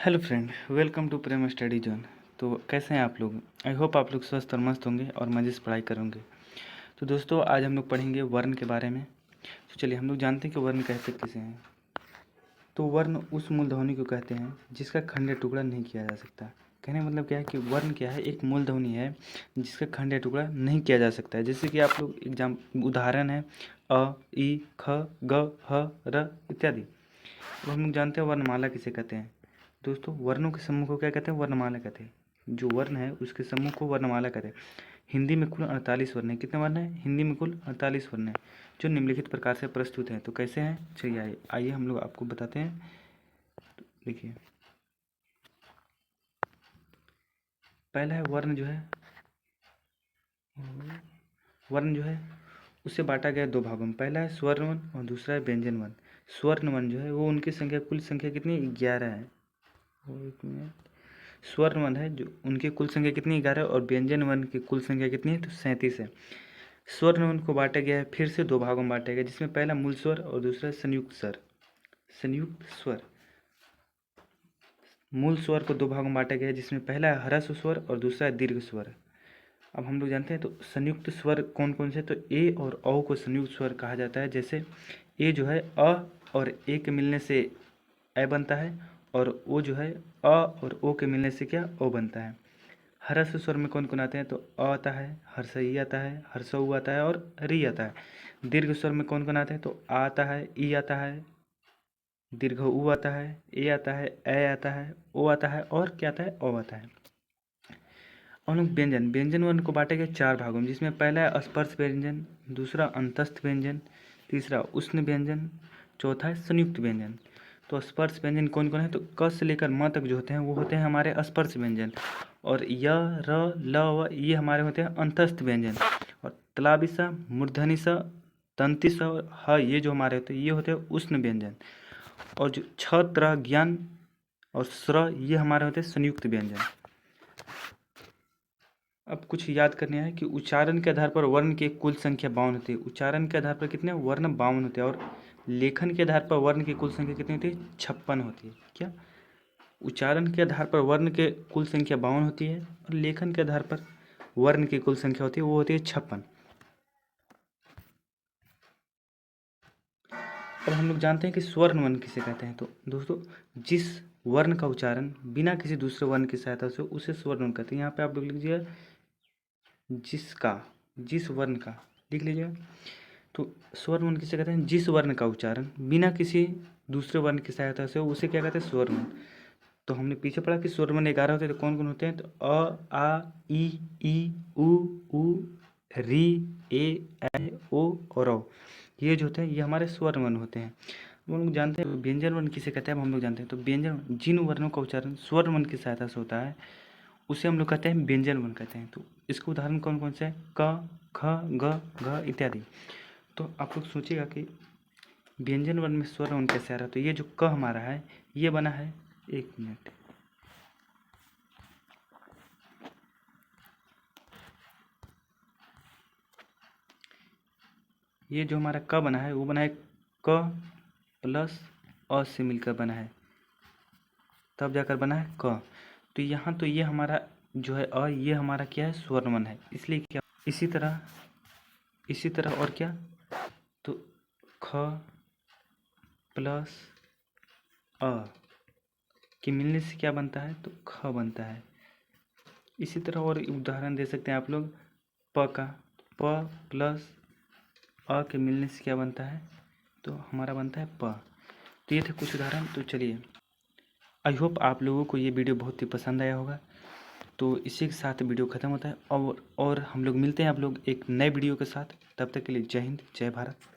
Hello friend, welcome to Prem study zone. तो कैसे हैं आप लोग? आई होप आप लोग स्वस्थ और मस्त होंगे और मज़े से पढ़ाई करोगे। तो दोस्तों, आज हम लोग पढ़ेंगे वर्ण के बारे में। तो चलिए, हम लोग जानते हैं कि वर्ण कहते किसे हैं। तो वर्ण उस मूल ध्वनि को कहते हैं जिसका खंड टुकड़ा नहीं किया जा सकता। कहने का मतलब क्या है कि वर्ण क्या है? एक मूल ध्वनि है जिसका खंड टुकड़ा नहीं किया जा सकता है। जैसे कि आप लोग एग्जाम उदाहरण है अ, इ, ख, ग, ह, र इत्यादि। तो हम लोग जानते हैं वर्णमाला किसे कहते हैं। दोस्तों, वर्णों के समूह को क्या कहते हैं? वर्णमाला कहते हैं। जो वर्ण है उसके समूह को वर्णमाला कहते हैं। हिंदी में कुल 48 वर्ण है। कितने वर्ण हैं? हिंदी में कुल 48 वर्ण है, जो निम्नलिखित प्रकार से प्रस्तुत हैं। तो कैसे हैं? चलिए आइए हम लोग आपको बताते हैं। तो देखिए, पहला है वर्ण जो है, वर्ण जो है उसे बांटा गया दो भागों में। पहला है स्वर्ण वर्ण और दूसरा है व्यंजन वर्ण। स्वर्ण वर्ण जो है वो उनकी संख्या, कुल संख्या कितनी? 11 है। वो एक मिनट, स्वर्ण वर्ण है जो उनकी कुल संख्या कितनी? 11 और व्यंजन वर्ण की कुल संख्या कितनी है? तो 37 है। स्वर्ण वर्ण को बांटा गया है फिर से दो भागों में बांटा गया, जिसमें पहला मूल स्वर और दूसरा संयुक्त स्वर। संयुक्त स्वर, मूल स्वर को दो भागों में बांटा गया है, जिसमें पहला है ह्रस्व स्वर और दूसरा है दीर्घ स्वर। अब हम लोग जानते हैं तो संयुक्त स्वर कौन कौन से? तो ए और औ को संयुक्त स्वर कहा जाता है। जैसे ए जो है अ और ए के मिलने से ए बनता है, और ओ जो है अ और ओ के मिलने से क्या? ओ बनता है। ह्रस्व स्वर में कौन कौन आते हैं? तो अ आता है, हर्ष ई आता है, हर्ष उ आता है और री आता है। दीर्घ स्वर में कौन कौन आते हैं? तो आ आता है, ई आता है, दीर्घ उ आता है, ए आता है, ए आता है, ओ आता है और क्या आता है? ओ आता है। और लोग व्यंजन, व्यंजन वर्ण को बांटे गए चार भागों में, जिसमें पहला है स्पर्श व्यंजन, दूसरा अंतस्थ व्यंजन, तीसरा उष्ण व्यंजन, चौथा है संयुक्त व्यंजन। तो स्पर्श व्यंजन कौन कौन है? तो क से लेकर म तक जो होते हैं वो होते हैं हमारे स्पर्श व्यंजन, और य, र, ल, व ये हमारे होते हैं अंतस्थ व्यंजन, और तलाबी सा, मूर्धनी सा, तंती सा और ह ये जो हमारे होते हैं ये होते हैं उष्ण व्यंजन, और जो छ, त्र, ज्ञान और स्र ये हमारे होते हैं संयुक्त व्यंजन। अब कुछ याद करने हैं कि उच्चारण के आधार पर वर्ण की कुल संख्या 52 होती है। उच्चारण के आधार पर कितने वर्ण? 52 होते हैं। और लेखन के आधार पर वर्ण की कुल संख्या कितनी होती है? 56 होती है। क्या? उच्चारण के आधार पर वर्ण के कुल संख्या 52 होती है, और लेखन के आधार पर वर्ण की कुल संख्या होती है वो होती है 56। अब हम लोग जानते हैं कि स्वर्ण वर्ण किसे कहते हैं। तो दोस्तों, जिस वर्ण का उच्चारण बिना किसी दूसरे वर्ण की सहायता से उसे स्वर्ण वर्ण कहते हैं। यहाँ पे आप लोग लिख लीजिए जिसका, जिस वर्ण का लिख लीजिएगा। तो स्वर्ण वर्ण किसे कहते हैं? जिस वर्ण का उच्चारण बिना किसी दूसरे वर्ण की सहायता से हो उसे क्या कहते हैं? स्वर्ण वर्ण। तो हमने पीछे पढ़ा कि स्वर्ण वर्ण 11 होते हैं। तो कौन कौन होते हैं? तो अ, आ, ई, उ, री, ए, ओ और औ। ये जो होते हैं ये हमारे स्वर्ण वर्ण होते हैं। हम लोग जानते हैं व्यंजन वर्ण किसे कहते हैं। अब हम लोग जानते हैं तो व्यंजन, जिन वर्णों का उच्चारण स्वर्ण वर्ण की सहायता से होता है उसे हम लोग कहते हैं व्यंजन वर्ण कहते हैं। तो इसके उदाहरण कौन कौन से हैं? क, ख, ग, घ इत्यादि। तो आप लोग सोचिएगा कि व्यंजन वर्ण में स्वर्ण वर्ण कैसे आ रहा है। तो ये जो क हमारा है ये बना है, एक मिनट, ये जो हमारा क बना है वो बना है क प्लस अ से मिलकर बना है, तब जाकर बना है क। तो यहाँ तो ये हमारा जो है अ ये हमारा क्या है? स्वर्ण वर्ण है। इसलिए क्या, इसी तरह और क्या? तो ख प्लस अ के मिलने से क्या बनता है? तो ख बनता है। इसी तरह और उदाहरण दे सकते हैं आप लोग प का, प प्लस अ के मिलने से क्या बनता है? तो हमारा बनता है प। तो ये थे कुछ उदाहरण। तो चलिए, आई होप आप लोगों को ये वीडियो बहुत ही पसंद आया होगा। तो इसी के साथ वीडियो ख़त्म होता है, और हम लोग मिलते हैं आप लोग एक नए वीडियो के साथ। तब तक के लिए जय हिंद, जय भारत।